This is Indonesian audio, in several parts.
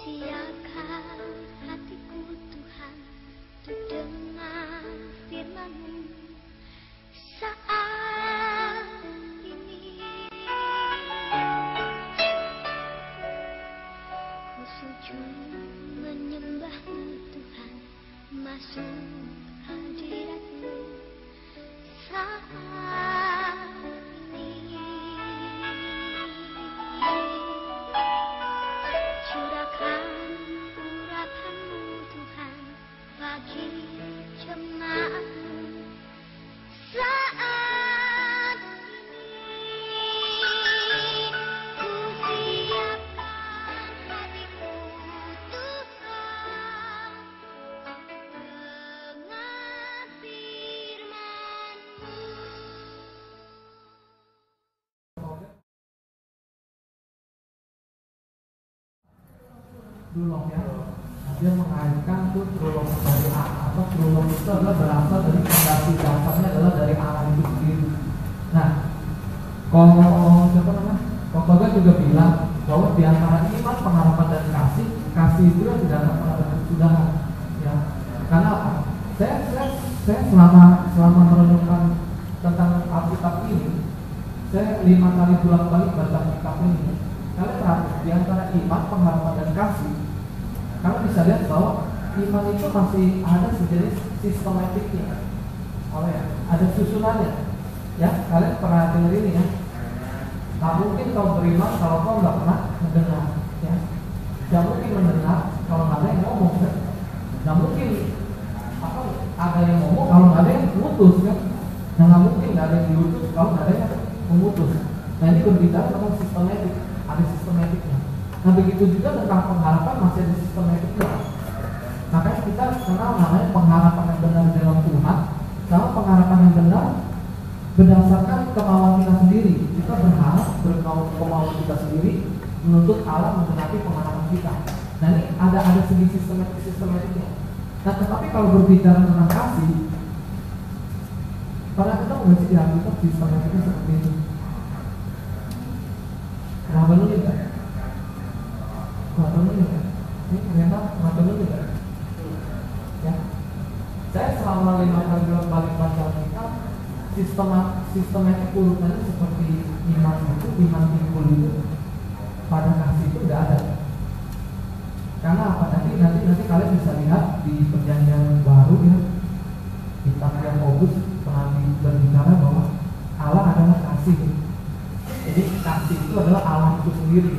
Siapkan hatiku Tuhan untuk dengar firman-Mu saat ini. Ku sujud menyembah-Mu Tuhan, masuk hadirat-Mu saat ini. Curahkan urapan-Mu Tuhan bagi jemaat-Mu saat ini. Ku siapkan hatiku Tuhan dengan firman-Mu. Prolog ya, dia mengaitkan tuh prolog dari A, atau prolog itu adalah berasal dari fondasi dasarnya adalah dari Allah itu sendiri. Nah, kalau siapa namanya? Kokoga juga bilang bahwa di antara iman, pengharapan dan kasih itu tidak akan pernah ada kesudahan. Ya, karena apa? Saya selama merenungkan tentang Alkitab ini, saya 5 kali bolak-balik baca kitab ini. Kalian perhatikan di antara iman, pengharapan dan kasih, kalian bisa lihat bahwa iman itu masih ada sejenis sistematiknya. Oh ya, ada susunannya. Ya, kalian pernah dengar ini ya? Tak mungkin kau beriman kalau kau nggak pernah mendengar. Ya, tidak mungkin mendengar kalau nggak ada yang ngomong kan? Nggak mungkin apa ada yang ngomong kalau nggak ada yang memutus kan? Nah, nggak mungkin nggak ada yang diutus kalau nggak ada yang memutus. Nah, ini berbicara tentang sistematik. Ada sistematiknya. Nah, begitu juga tentang pengharapan masih ada sistematiknya. Makanya kita kenal namanya pengharapan yang benar dalam Tuhan, sama pengharapan yang benar berdasarkan kemauan kita sendiri. Kita berharap kemauan kita sendiri menuntut Allah menggenapi pengharapan kita. Nah, ini ada segi sistematiknya. Nah, tetapi kalau berbicara tentang kasih, pernah kita nggak sih di Alkitab sistematiknya seperti itu? Kenapa dulu ya? Kenapa dulu ya? Ini ternyata kenapa dulu ya? Ya, saya selama 5 kali balik baca kitab, sistematik urutannya seperti iman itu, iman timbul itu, pada kasih itu tidak ada. Karena apa? Nanti kalian bisa lihat di Perjanjian Baru ya, kitab Yakobus pernah berbicara bahwa Allah adalah kasih. Jadi kasih itu adalah Allah itu sendiri.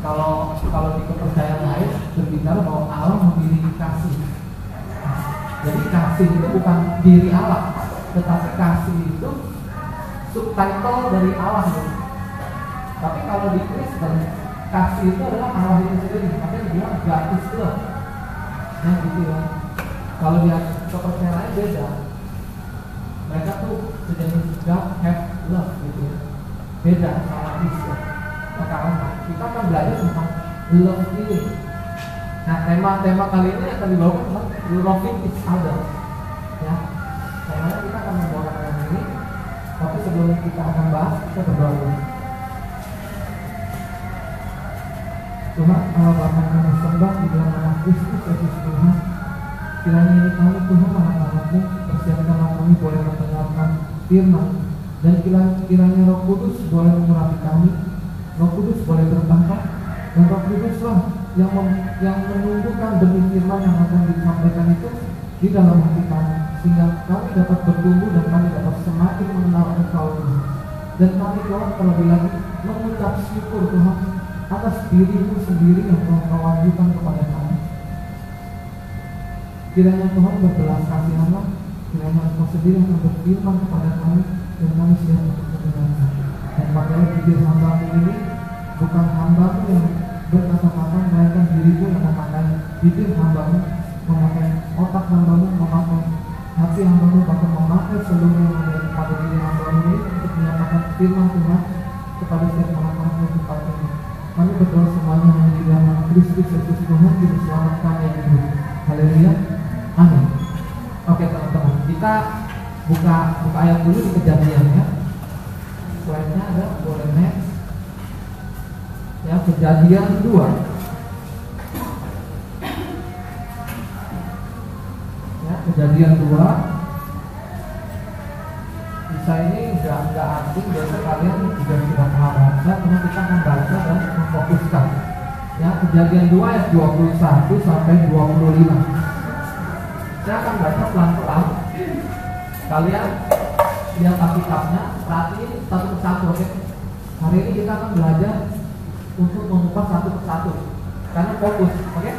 Kalau di kepercayaan lain berbicara bahwa Allah memiliki kasih. Jadi kasih itu bukan diri Allah, tetapi kasih itu subtitle dari Allah itu. Tapi kalau di Kristen, kasih itu adalah Allah itu sendiri. Makanya dibilang God is love. Nah gitu ya. Kalau di kepercayaan lain beda. Mereka tuh sejenis God have love gitu ya. Beda sama Kristen. Sekarang kita akan belajar tentang love ini. Nah, tema kali ini akan dibawa tentang loving each other. Ya, temanya kita akan membawakan yang ini. Tapi sebelum kita akan bahas, kita berdoa dulu. Tuhan, Allah Bapa kami sembah di dalam nama Kristus Yesus Tuhan. Kiranya ini kami Tuhan anak-anakmu, persiapkanlah kami boleh mendengarkan firman. Dan kiranya Roh Kudus boleh mengurapi kami, Roh Kudus boleh bertambah, dan Roh Kuduslah yang menumbuhkan benih firman yang akan disampaikan itu di dalam hati kami, sehingga kami dapat bertumbuh dan kami dapat semakin mengenal Engkau Tuhan. Dan kami Tuhan terlebih lagi mengucap syukur Tuhan atas diri-Mu sendiri yang telah Kau ajukan kepada kami. Kiranya Tuhan berbelas kasihanlah, kiranya Engkau sendiri yang berfirman kepada kami, dan kami siap untuk mendengarkan. Dan pakailah bibir hamba ini bukan hamba yang berkata-kata, melainkan diriku yang memakai bibir hamba-Mu, memakai otak hamba-Mu, memakai hati hamba-Mu, bahkan memakai seluruh yang ada pada diri hamba-Mu ini untuk menyatakan firman Tuhan kepada setiap orang-orang yang tempat ini. Kami berdoa semuanya yang di dalam Kristus Yesus Tuhan, Juru Selamat kami yang hidup. Haleluya, amin. Oke teman-teman, kita buka ayat dulu di Kejadian ya. Slide-nya ada, boleh next. Ya, Kejadian 2. Kejadian 2. Kisah ini nggak asing, biasa kalian juga sudah pernah baca, cuma kita akan baca dan memfokuskan. Ya, Kejadian 2 ayat 21 sampai 25. Saya akan baca pelan-pelan. Kalian lihat Alkitabnya, perhatiin satu persatu, oke? Hari ini kita akan belajar untuk mengupas satu persatu, karena fokus, oke?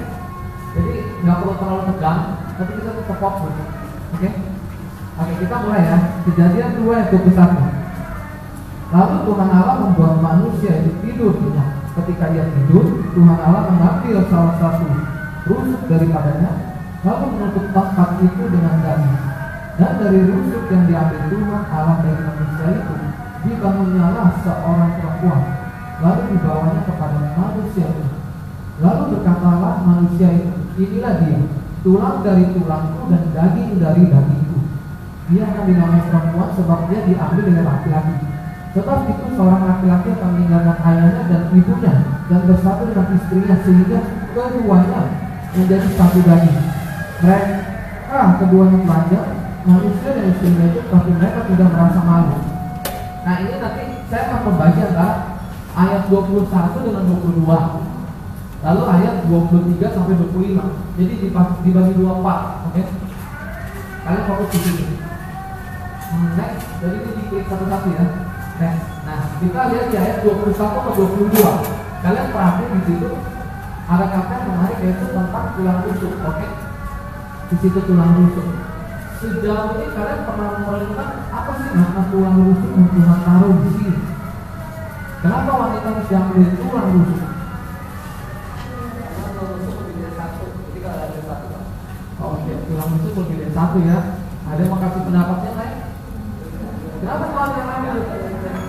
Jadi nggak perlu terlalu tegang, tapi kita tetap fokus, oke? Oke, kita mulai ya. Kejadian 2 ayat 21. Lalu Tuhan Allah membuat manusia itu tidur nyenyak. Ketika ia tidur, Tuhan Allah mengambil salah satu rusuk daripadanya, lalu menutup tempat itu dengan daging. Dan dari rusuk yang diambil Tuhan Allah dari manusia itu, dibangunnyalah seorang perempuan, lalu dibawanya kepada manusia itu. Lalu berkatalah manusia itu, inilah dia, tulang dari tulangku dan daging dari dagingku. Dia akan dinamai perempuan sebab dia diambil dari laki-laki. Sebab itu seorang laki-laki akan meninggalkan ayahnya dan ibunya dan bersatu dengan istrinya, sehingga keduanya menjadi satu daging. Mereka keduanya telanjang, manusia dan istrinya itu, tapi mereka tidak merasa malu. Nah, ini nanti saya akan membagi antara ayat 21 dengan 22, lalu ayat 23 sampai 25. Jadi dibagi 2 part, oke? Kalian fokus di sini. Next, jadi ini diklik satu-satu ya. Next. Nah, kita lihat di ayat 21 ke 22. Kalian perhatiin di situ ada kata yang menarik, yaitu tentang tulang rusuk, oke? Di situ tulang rusuk. Sejauh ini kalian pernah merenungkan apa sih makna tulang rusuk yang Tuhan taruh di sini? Kenapa wanita harus diambil tulang rusuk? Karena tulang rusuk lebih dari satu. Ketika ada satu. Oke, tulang rusuk lebih dari satu ya. Ada yang mau kasih pendapatnya lain? Kenapa Tuhan yang ambil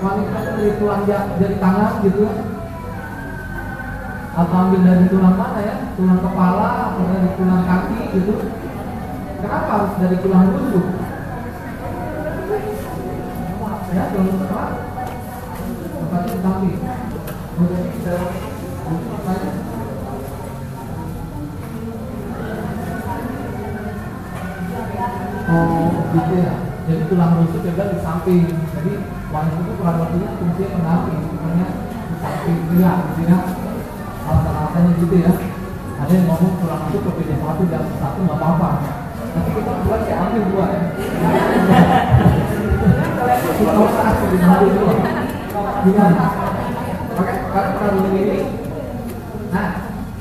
wanita dari tulang dari tangan gitu ya? Atau ambil dari tulang mana ya? Tulang kepala atau dari tulang kaki gitu? Kenapa harus dari tulang rusuk? Ya, tulang rusuk apa? Tempatnya di samping. Jadi bisa tanya. Oh, gitu ya. Jadi tulang rusuk juga di samping. Jadi wanita itu kurang lebihnya fungsinya pendamping, makanya di samping dia, gitu ya. Alasan-alasannya gitu ya. Ada yang ngomong tulang rusuk lebih dari satu dan satu nggak apa-apa. Tapi kita buat saya ambil 2 ya. Kalau saat diambil 2, gimana? Oke, kalian pernah dulu ini? Nah,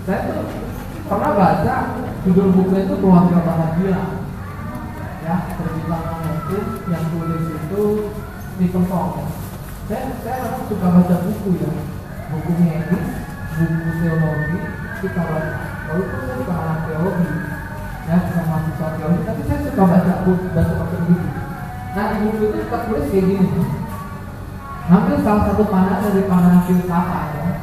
saya tuh pernah baca judul bukunya itu Keluarga Bahagia. Ya, terbilang itu yang tulis itu Stephen Fong. Saya memang suka baca buku ya, buku medis, buku teologi, kita baca. Walaupun saya bukan anak teologi, ya bukan mahasiswa teologi, tapi saya suka baca buku buku. Nah, di buku itu kita tulis kayak gini. Ambil salah satu pandangan dari pandangan filsafat ya.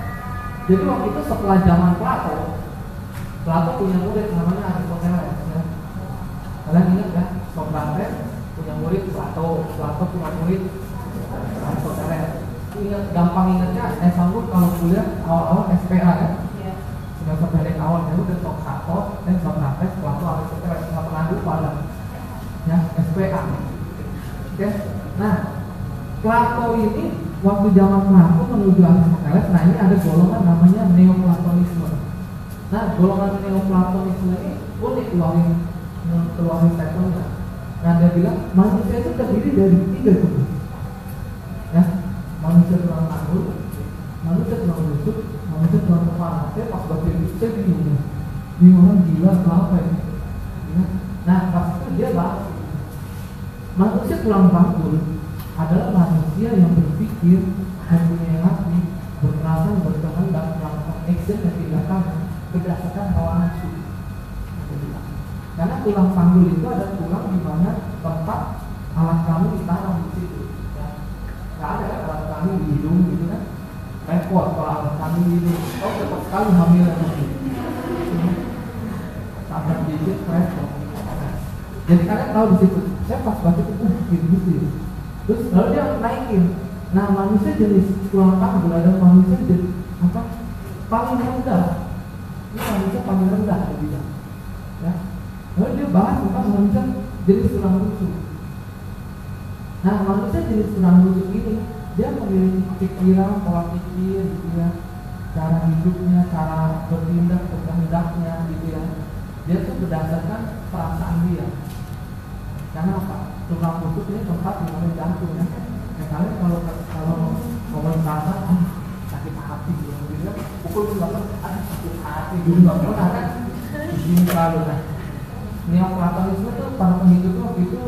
Jadi waktu itu setelah zaman Plato punya murid namanya Aristoteles ya. Kalian ingat ya? Socrates punya murid Plato punya murid Aristoteles. Ingat, gampang ingatnya, sanggup kalau kuliah awal-awal SPA ya. Semester pendek awal ya udah Socrates, Plato, Aristoteles, nggak pernah lupa lah. Ya, SPA. Oke. Nah, Plato ini waktu zaman Plato menuju Aristoteles, nah ini ada golongan namanya Neoplatonisme. Nah, golongan Neoplatonisme ini unik keluarin statementnya. Nah, dia bilang manusia itu terdiri dari 3 tubuh. Ya, manusia tulang tanggul, manusia tulang rusuk, manusia tulang kepala. Saya pas baca itu saya bingung. Ini orang gila apa ya? Nah, pas itu dia bahas manusia tulang tanggul adalah manusia yang berpikir, mempunyai hati, berperasaan, berkehendak, melakukan action dan tindakan berdasarkan hawa nafsu. Karena tulang panggul itu ada tulang di mana tempat alat kelamin ditanam di situ. Ya. Nggak ada alat kelamin di hidung gitu kan? Repot kalau alat kelamin di hidung. Oh, cepat sekali hamil nanti. Sampai dikit repot. Jadi kalian tahu di situ. Saya pas baca itu gitu. Terus lalu dia naikin. Nah, manusia jenis tulang panggul ada manusia jenis paling rendah. Ini manusia paling rendah dia bilang. Ya. Lalu dia bahas tentang manusia jenis tulang rusuk. Nah, manusia jenis tulang rusuk ini dia memiliki pikiran, pola pikir, gitu ya, cara hidupnya, cara bertindak, berkehendaknya, gitu ya. Dia tuh berdasarkan perasaan dia. Karena apa? Tulang rusuk ini tempat di mana jantung ya. Nah, kalian kalau ngomongin perasaan, sakit hati gitu ya. Pukul juga kan, sakit hati gitu nggak pernah kan? Ini selalu kan. Neoplatonisme itu para pengikut waktu itu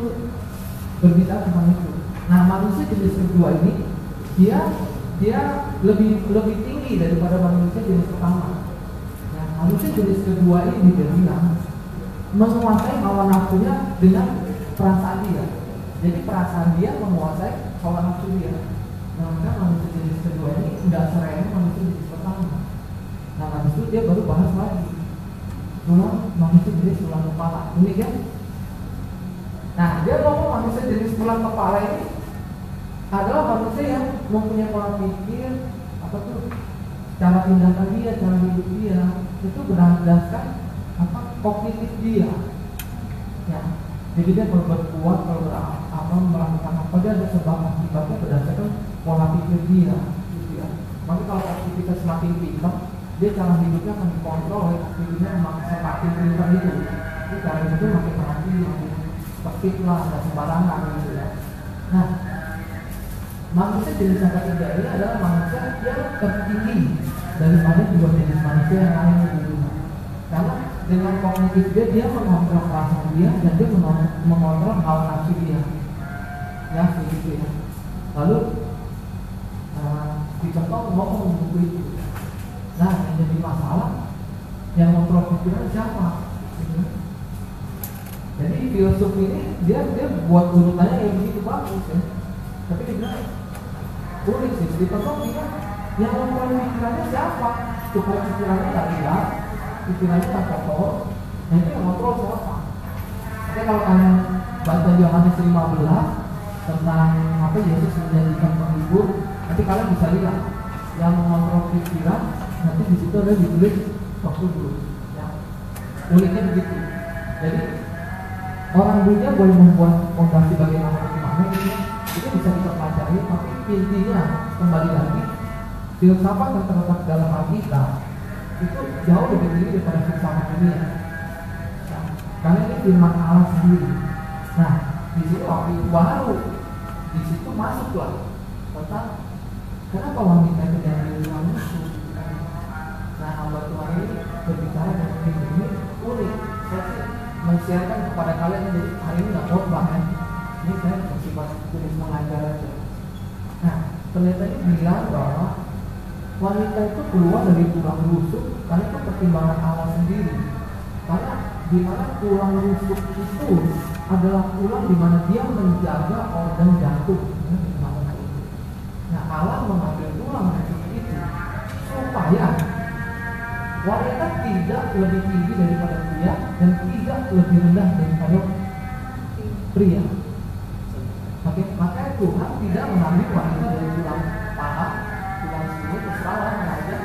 berbicara tentang itu. Nah, manusia jenis kedua ini dia lebih tinggi daripada manusia jenis pertama. Nah, manusia jenis kedua ini dia bilang menguasai hawa nafsunya dengan perasaan dia. Jadi perasaan dia menguasai hawa nafsu dia. Nah, maka manusia jenis kedua ini tidak seremeh manusia jenis pertama. Nah, habis itu dia baru bahas lagi tulang manusia jenis tulang kepala. Unik kan? Nah, dia ngomong manusia jenis tulang kepala ini adalah manusia yang mempunyai pola pikir apa tuh, cara tindakan dia, cara hidup dia itu berdasarkan apa kognitif dia. Ya, jadi dia kalau berbuat, kalau melakukan apa dia ada sebab akibatnya berdasarkan pola pikir dia. Gitu ya. Maka kalau aktivitas semakin pintar, dia cara hidupnya akan dikontrol oleh aktivitasnya semakin pintar itu. Jadi cara hidupnya makin rapi, makin tertib lah, nggak sembarangan gitu ya. Nah, manusia jenis yang ketiga ini adalah manusia yang tertinggi daripada dua jenis manusia yang lain itu. Karena dengan kognitif dia mengontrol perasaan dia dan dia mengontrol hawa nafsu dia. Ya, begitu ya. Lalu dicontoh ngomong buku itu. Nah, yang jadi masalah yang mengontrol pikiran siapa? Jadi filsuf ini dia buat urutannya yang begitu bagus ya. Tapi dia bilang unik sih, dicontoh bilang yang mengontrol pikirannya siapa? Supaya pikirannya tak hilang, pikirannya tak kotor. Nah, itu yang mengontrol siapa? Oke, kalau kalian baca Yohanes 15 tentang apa Yesus menjadikan penghibur, nanti kalian bisa lihat yang mengontrol pikiran. Nanti di situ ada ditulis waktu dulu. Ya. Uniknya begitu. Jadi orang dunia boleh membuat fondasi bagaimana gitu. Itu bisa kita pelajari, tapi intinya kembali lagi filsafat yang terletak dalam Alkitab itu jauh lebih tinggi daripada filsafat dunia. Ya. Karena ini firman Allah sendiri. Nah, di situ waktu itu baru di situ masuklah tentang kenapa wanita itu jangan musuh. Nah, hamba Tuhan ini berbicara dengan ini unik. Saya men-sharekan kepada kalian. Jadi hari ini nggak khotbah kan? Ini saya bersifat tulis mengajar aja. Nah, peneliti ini bilang bahwa wanita itu keluar dari tulang rusuk karena itu pertimbangan Allah sendiri. Karena di mana tulang rusuk itu adalah tulang di mana dia menjaga organ jantung. Nah, Allah mengambil tulang rusuk itu supaya wanita tidak lebih tinggi daripada pria dan tidak lebih rendah daripada pria. Oke, makanya Tuhan tidak mengambil wanita dari tulang paha, tulang sini, terserah aja.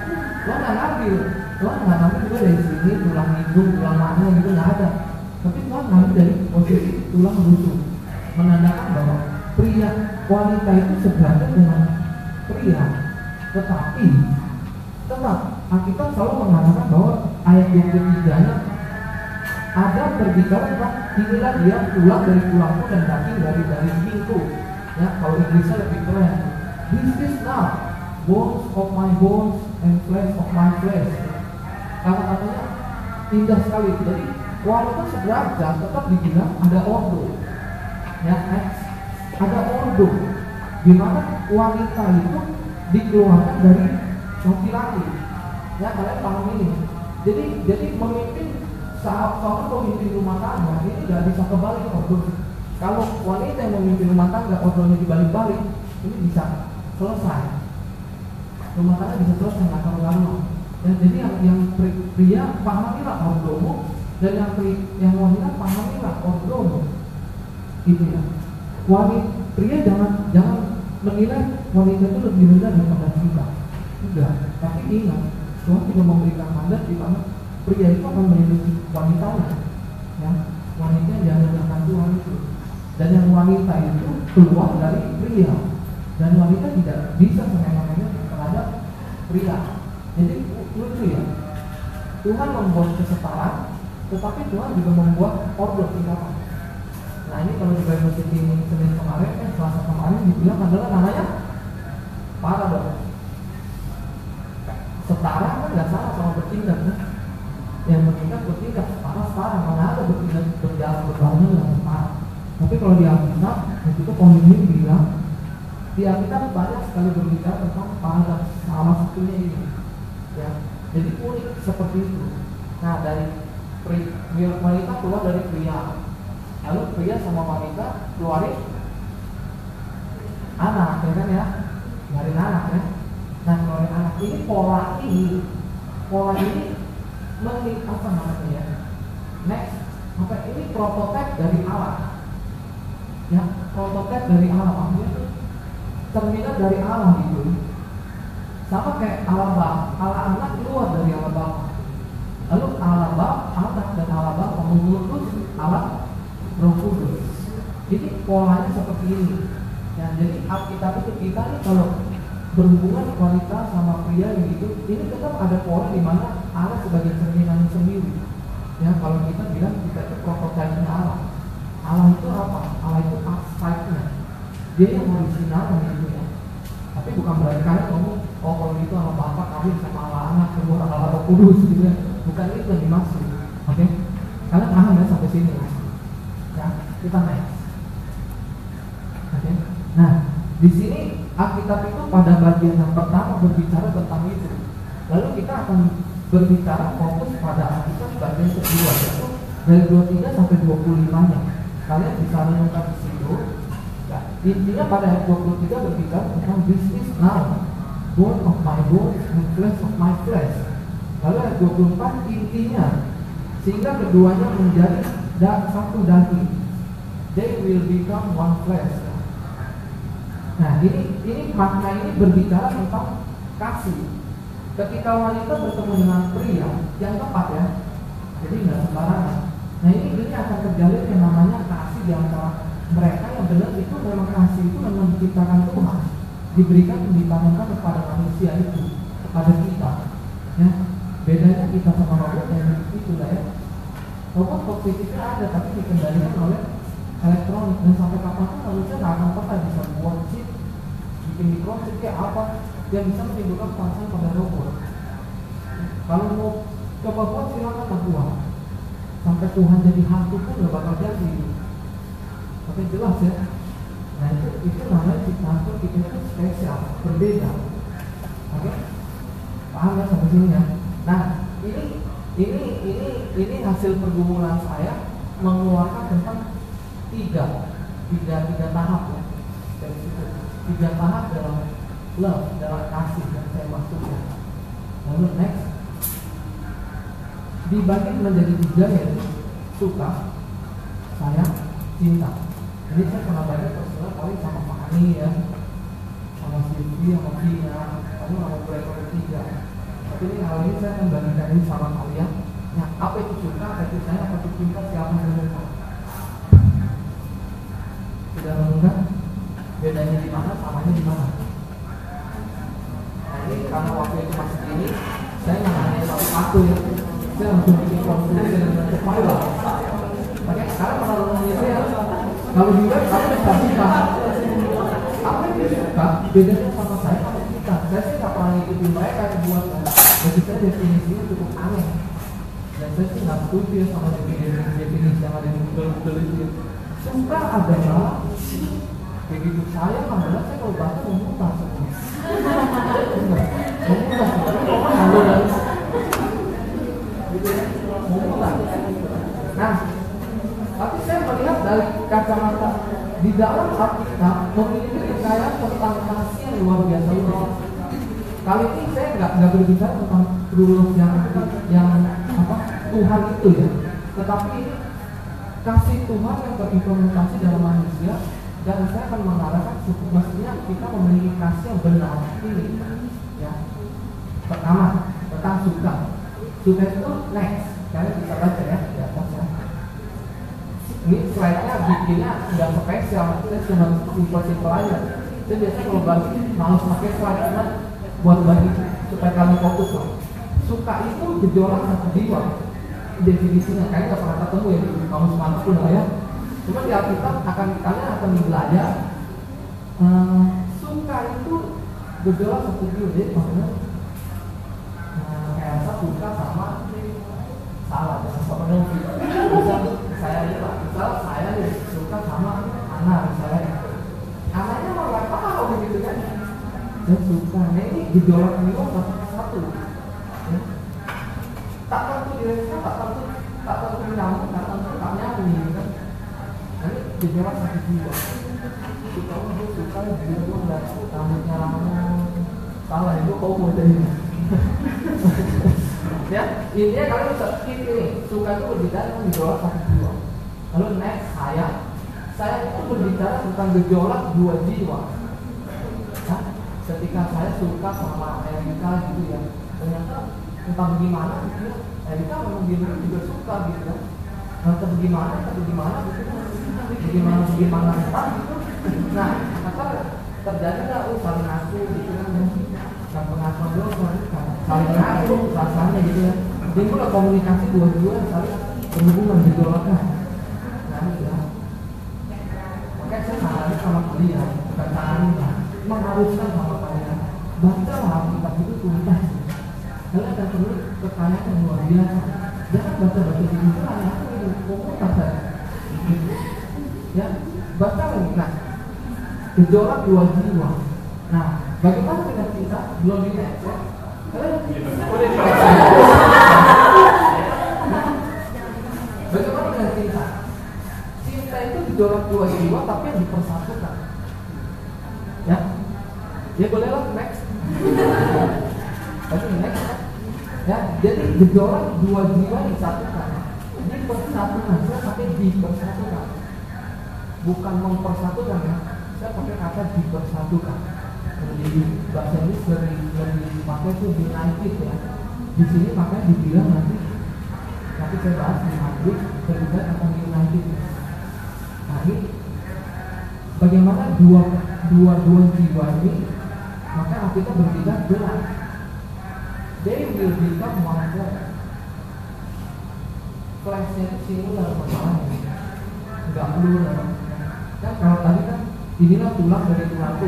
Tuhan nggak ngambil, Tuhan nggak ngambil juga dari sini, tulang hidung, tulang mana gitu nggak ada. Tapi Tuhan ngambil dari posisi tulang rusuk, menandakan bahwa pria wanita itu sederajat dengan pria, tetapi tetap Alkitab selalu mengatakan bahwa ayat 23-nya ada berbicara tentang inilah dia tulang dari tulangku dan daging dari dagingku. Ya, kalau Inggrisnya lebih keren. This is not bones of my bones and flesh of my flesh. Kata-katanya indah sekali. Jadi walaupun sederajat tetap dibilang ada ordo. Ya, ada ordo. Di mana wanita itu dikeluarkan dari laki-laki. Ya, kalian paham ini. Jadi memimpin seorang pemimpin rumah tangga ini tidak bisa kebalik ordo. Kalau wanita yang memimpin rumah tangga ordonya dibalik-balik, ini bisa selesai. Rumah tangga bisa selesai nggak karuan. Dan jadi yang pria pahamilah ordomu dan yang wanita pahamilah ordomu. Gitu ya. Pria jangan menilai wanita itu lebih rendah daripada kita. Tidak, tapi ingat Tuhan juga memberikan mandat di mana pria itu akan melindungi wanitanya, ya. wanita yang akan Tuhan itu, dan yang wanita itu keluar dari pria, dan wanita tidak bisa semena-mena terhadap pria. Jadi lucu ya, Tuhan membuat kesetaraan, tetapi Tuhan juga membuat order tingkatan. Nah ini kalau di Bible City Senin kemarin, Selasa kemarin dibilang adalah namanya paradoks. Setara kan nggak salah sama bertindak kan? Yang bertindak setara, mana ada bertindak berjalan berbangun yang setara. Tapi kalau di Alkitab, itu pemimpin bilang di Alkitab banyak sekali berbicara tentang paradoks, salah satunya ini. Ya, jadi unik seperti itu. Nah dari wanita keluar dari pria, lalu pria sama wanita keluarin anak, ya kan ya, keluarin anak ya. Nah keluarin anak ini pola ini apa namanya ya? Next, apa ini prototipe dari Allah? Ya, prototipe dari Allah, maksudnya itu terminal dari Allah gitu. Sama kayak Allah anak keluar dari Allah Bapa. Lalu Allah Bapa, anak dan Allah Bapa mengutus Allah Roh Kudus. Jadi polanya seperti ini. Ya, jadi Alkitab itu kita nih kalau berhubungan wanita sama pria gitu, ini tetap ada pola di mana Allah sebagai cerminan sendiri. Ya, kalau kita bilang kita itu prototipe Allah. Allah itu apa? Allah itu archetype-nya. Dia yang original gitu ya. Tapi bukan berarti kalian ngomong, oh kalau gitu Allah Bapa kawin sama Allah Anak, keluar Allah Roh Kudus gitu ya. Bukan itu yang dimaksud. Oke? Kalian paham ya sampai sini? Ya, kita next. Oke? Nah, di sini Alkitab itu pada bagian yang pertama berbicara tentang itu. Lalu kita akan berbicara fokus pada Alkitab bagian kedua, yaitu dari 23 sampai 25-nya. Kalian bisa renungkan di situ. Ya, intinya pada ayat 23 berbicara tentang this is now, bone of my bones and flesh of my flesh. Lalu ayat 24 intinya, sehingga keduanya menjadi satu daging. They will become one flesh. Nah ini makna ini berbicara tentang kasih. Ketika wanita bertemu dengan pria yang tepat ya, jadi nggak sembarangan. Nah ini akan terjalin yang namanya kasih di antara mereka yang benar itu memang kasih itu memang diciptakan Tuhan, diberikan ditanamkan kepada manusia itu, kepada kita. Ya, bedanya kita sama robot yang itu lah ya. Robot kognitifnya ada tapi dikendalikan oleh elektronik, dan sampai kapanpun manusia nggak akan pernah bisa buat chip, bikin microchip kayak apa yang bisa menimbulkan perasaan pada robot. Kalau mau coba buat silakan Tuhan. Sampai Tuhan jadi hantu pun nggak bakal jadi. Oke, jelas ya. Nah itu namanya ciptaan kita itu spesial, berbeda. Oke, paham ya sampai sini ya. Nah ini hasil pergumulan saya mengeluarkan tentang tiga tahap ya. Dari situ 3 tahap dalam love, dalam kasih yang saya maksudkan. Lalu next dibagi menjadi 3 yaitu suka, sayang, cinta. Ini saya pernah baca personal kali sama Pak Ani ya, sama Silvi, sama Vina, kamu sama mereka bertiga. Tapi ini hal ini saya akan bagikan ini sama kalian. Nah, apa itu suka, apa itu sayang, apa itu cinta, siapa yang menemukan? Tidak menemukan? Bedanya di mana, samanya di mana? Nah ini karena waktu itu masih gini, saya nggak hanya satu ya. Saya langsung bikin konklusi dengan cepat lah. Makanya sekarang kalau ngomongnya saya, kalau juga kamu bisa suka. Apa yang suka? Bedanya sama saya sama kita. Saya sih nggak pernah ngikutin mereka yang buat. Bagi saya definisinya cukup aneh. Dan saya sih nggak setuju ya sama definisi yang ada di Google itu. Suka adalah begitu saya adalah saya kalau baca memutar semua. Memutar memutar. Nah, tapi saya melihat dari kacamata di dalam Alkitab memiliki kekayaan tentang kasih yang luar biasa luas. Kali ini saya nggak berbicara tentang true yang apa Tuhan itu ya, tetapi kasih Tuhan yang terimplementasi dalam manusia. Dan saya akan mengarahkan mestinya kita memiliki kasih yang benar ini ya. Pertama tentang suka. Suka itu next, kalian bisa baca ya di atas ya. ini slide-nya bikinnya nggak spesial, saya cuma simpel aja. Saya biasanya kalau bagi males pakai slide, cuma buat bagi supaya kalian fokus lah. Suka itu gejolak satu jiwa. Definisinya kayaknya nggak pernah ketemu ya di kamus pun ya. Cuma di Alkitab kalian akan belajar suka itu gejolak satu jiwa. Jadi maksudnya Elsa suka sama salah, jangan pernah bisa saya juga. Misal saya suka sama anak misalnya, anaknya mau nggak tahu begitu kan? Dan suka, nah ini gejolak jiwa satu. Tak tentu direspon, tak tentu nyambung, tak tentu tak nyambung kan? Ini gejolak satu jiwa. Suka jiwa dan rambutnya lama, salah itu kau mau jadi. Ya, intinya kalian bisa skip ini. Suka itu berbicara tentang gejolak satu jiwa. Lalu next saya itu berbicara tentang gejolak dua jiwa. Nah, ketika saya suka sama Erika gitu ya, ternyata entah bagaimana gitu ya, Erika memang dia juga suka gitu ya. Entah bagaimana gitu, bagaimana entah gitu. Nah, maka terjadilah saling ngaku gitu kan. Dan pengakuan dulu saling ngaku rasanya gitu ya. Timbul komunikasi dua-dua saling berhubungan gejolaknya. Nah gitu ya. Makanya saya saranin sama kalian, bukan saranin lah, mengharuskan sama kalian baca Alkitab itu tuntas. Kalian akan perlu kekayaan yang luar biasa. Jangan baca-baca di Google ya, itu komunitas ya. Ya, baca lagi. Nah, gejolak dua jiwa. Nah, bagaimana dengan cinta? Belum di next ya? Udah di next. Bagaimana dengan cinta? Cinta itu gejolak dua jiwa tapi yang dipersatukan. Ya? Ya bolehlah next. Tapi next ya? Jadi gejolak dua jiwa disatukan. Dipersatukan, saya pakai dipersatukan. Bukan mempersatukan ya. Saya pakai kata dipersatukan. Jadi bahasa Inggris lebih dipakai itu united ya. Di sini makanya dibilang nanti saya bahas di hadis terlibat akan united. Nah ini bagaimana dua jiwa ini, maka kita berbicara jelas. They will become one flesh. Fleshnya itu singular masalahnya, nggak plural. Kan kalau tadi kan inilah tulang dari tulangku,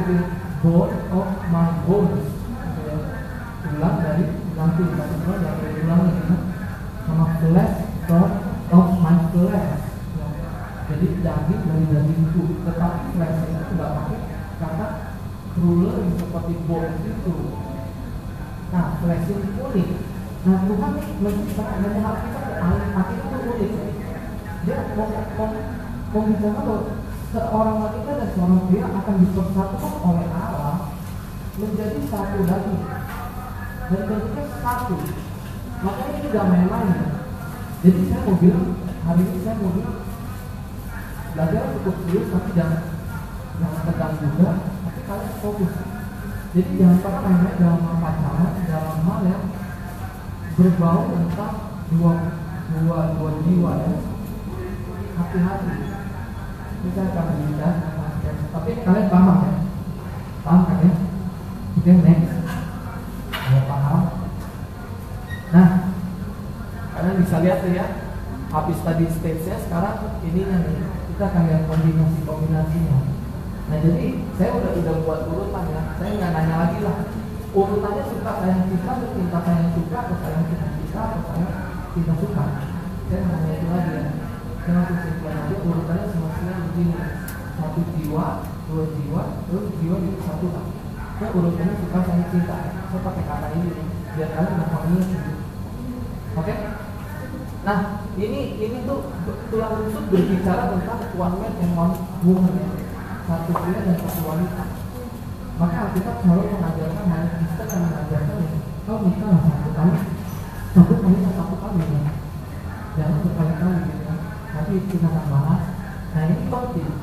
bone of my bones. Tulang dari tulangku, tulang dari tulangnya kan? Sama flesh of my flesh. Jadi daging dari dagingku. Tetapi flesh itu tidak pakai kata ruler seperti bones itu. Nah, flesh itu unik. Nah, Tuhan nih menciptakan dari hati itu unik. Dia mau bicara bahwa seorang wanita dan seorang pria akan dipersatukan oleh Allah menjadi satu daging dan bentuknya satu. Makanya ini tidak main-main. Jadi saya mau bilang hari ini saya mau bilang belajar cukup serius tapi jangan tegang juga, tapi kalian fokus. Jadi jangan pernah main-main dalam pacaran, dalam hal yang berbau tentang dua jiwa ya. Hati-hati. Kita akan berbicara tapi kalian paham ya? Paham kan ya? Oke, next. Ya paham. Nah, kalian bisa lihat tuh ya. Habis tadi stage-nya, sekarang ininya nih. Kita akan lihat kombinasinya. Nah jadi saya udah buat urutan ya. Saya nggak nanya lagi lah. Urutannya suka sayang cinta, cinta sayang suka, atau sayang cinta cinta, atau sayang cinta suka. Saya nggak nanya itu lagi ya. Saya langsung simpulkan aja urutannya semestinya begini. Satu jiwa, dua jiwa, terus jiwa disatukan. Saya urutannya suka sayang cinta. Saya pakai kata ini biar kalian nggak familiar. Oke? Nah ini tuh tulang rusuk berbicara tentang one man and one woman ya. Satu pria dan satu wanita. Maka kita selalu mengajarkan hal Kristen yang mengajarkan ya, kau nikah satu kali ya. Jangan berkali-kali gitu ya. Nanti kita akan bahas. Nah ini penting.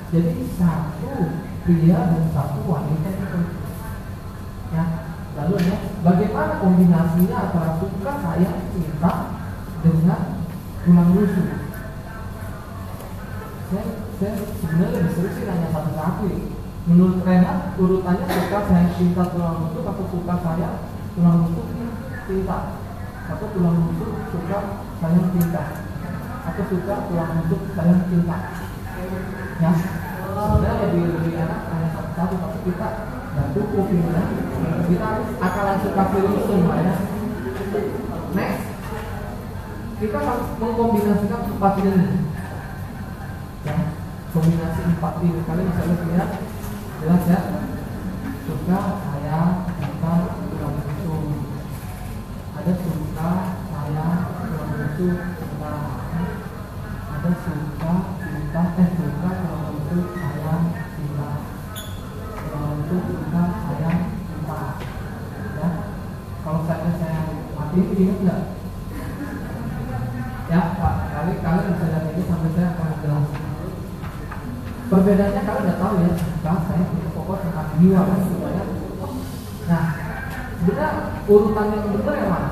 Jadi satu pria dan satu wanita itu penting. Ya. Lalu ya, bagaimana kombinasinya antara suka, sayang, cinta dengan tulang rusuk? saya sebenarnya lebih seru sih nanya satu-satu ya. Menurut Renat urutannya suka sayang cinta tulang rusuk atau suka sayang tulang rusuk cinta, atau tulang rusuk suka sayang cinta, atau suka tulang rusuk sayang cinta ya. Sebenarnya lebih enak nanya satu-satu, tapi kita nggak cukup ya. Kita akalan suka film ya. Next, kita mengkombinasikan 4 ini ya, kombinasi 4 ini. Kalian bisa lihat jelas ya, suka sayang cinta tulang rusuk, ada suka sayang tulang rusuk cinta, ada suka cinta suka tulang rusuk sayang cinta, tulang rusuk suka sayang cinta ya. Kalau saya mati ingat nggak ya Pak, kalian bisa lihat ini sampai saya akan jelaskan. Perbedaannya kalian udah tahu ya, suka saya itu pokok tentang jiwa kan sebenarnya. Nah, sebenarnya urutan yang benar yang mana?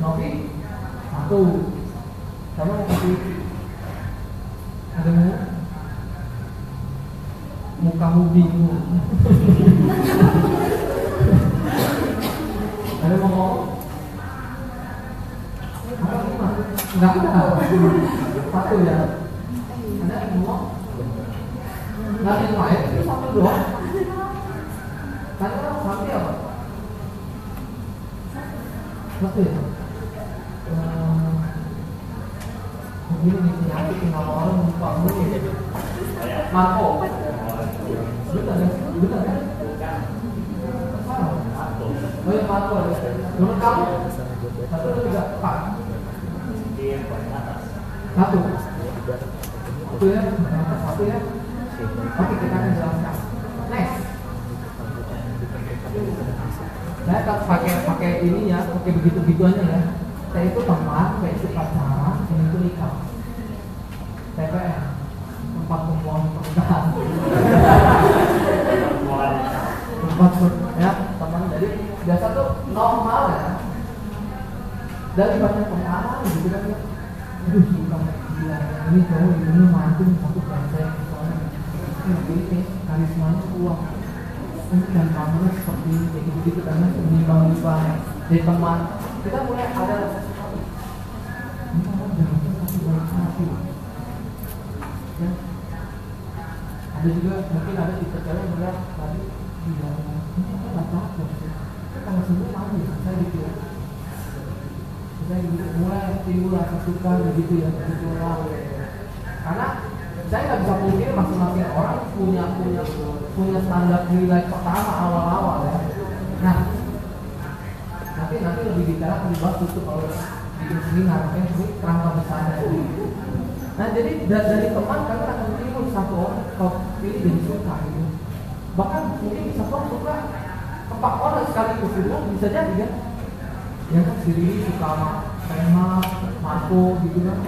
Novi 1, sama yang kasih ada mukamu bingung. Ada mau ngomong? Enggak ada. 1 ya. Ada yang ngomong? Enggak ada yang lain, itu 1 doang. Tanya orang sampai apa? 1 ya? Begini nih penyakit nama orang lupa mulu. Marco. Benar ya? Benar kan? Oh ya Marco. Menurut kamu? 1 atau 3? 4? 1. Itu ya, 1 ya. Oke, kita akan jelaskan. Next. Saya tak pakai ini ya, pakai begitu-begituannya ya. Saya itu teman, saya itu pacaran, ini itu nikah. TPM, tempat pemohon pernikahan. Tempat ya, teman. Jadi biasa tuh normal ya. Dari banyak pengalaman gitu kan ya. Aduh, suka gila. Ini cowok ini mantu satu bangsa soalnya. Ini karismanya kuat. Ini dan kamarnya seperti ini, kayak gitu karena menimbang-nimbang dari teman. Kita mulai ada ini orang jangan kasih banyak hati. Ya. Ada juga mungkin ada tipe cewek yang melihat tadi dia ini nggak takut sih. Kalau sembuh mau ya saya gitu. Saya gitu mulai timbul rasa suka begitu ya begitu lah. Karena saya nggak bisa mungkin masing-masing orang punya standar nilai pertama awal-awal ya. Nah, nanti lebih detail akan dibahas itu kalau bikin seminar ya, ini kerangka besarnya. Nah, jadi dari teman kalian akan timbul satu orang kalau pilih jadi suka gitu. Bahkan mungkin bisa suka 4 orang sekaligus itu bisa jadi kan. Yang kan sendiri suka sama Tema, Marco gitu kan.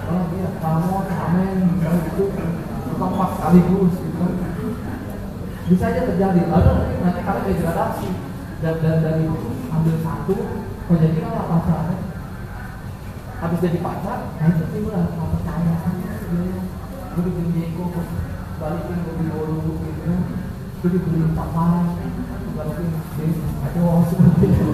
Kalau dia kamu Amen misalnya gitu, suka 4 sekaligus gitu kan. Bisa aja terjadi. Lalu nanti kalian degradasi dan dari ambil 1, kok jadi kan pacaran. Habis jadi pacar, nah itu sih udah nggak percaya kan. Gue dibeli Jeko, balikin gue beli bolu gitu kan. Gue dibeli tapan, balikin aduh seperti itu.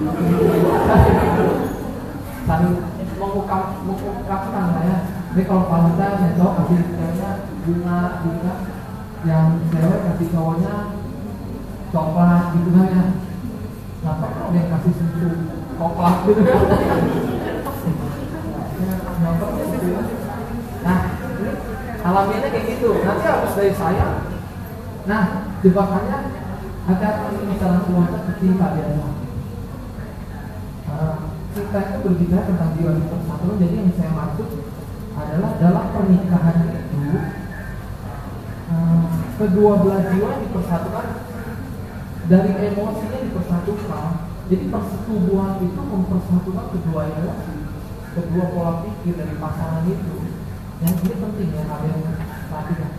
Saling mengungkapkan ya. Ini kalau Valentine ya cowok kasih ceweknya bunga juga, yang cewek kasih cowoknya coklat gitu kan ya. Kenapa kalau dia kasih susu coklat gitu kan? Nah, ini alamiahnya kayak gitu. Nanti habis dari saya, nah jebakannya ada ini misalnya semuanya cinta biasa. Cinta itu berbicara tentang jiwa persatuan. Jadi yang saya maksud adalah dalam pernikahan itu kedua belah jiwa dipersatukan, dari emosinya dipersatukan. Jadi persetubuhan itu mempersatukan kedua emosi, kedua pola pikir dari pasangan itu. Yang ini penting ya kalian perhatikan.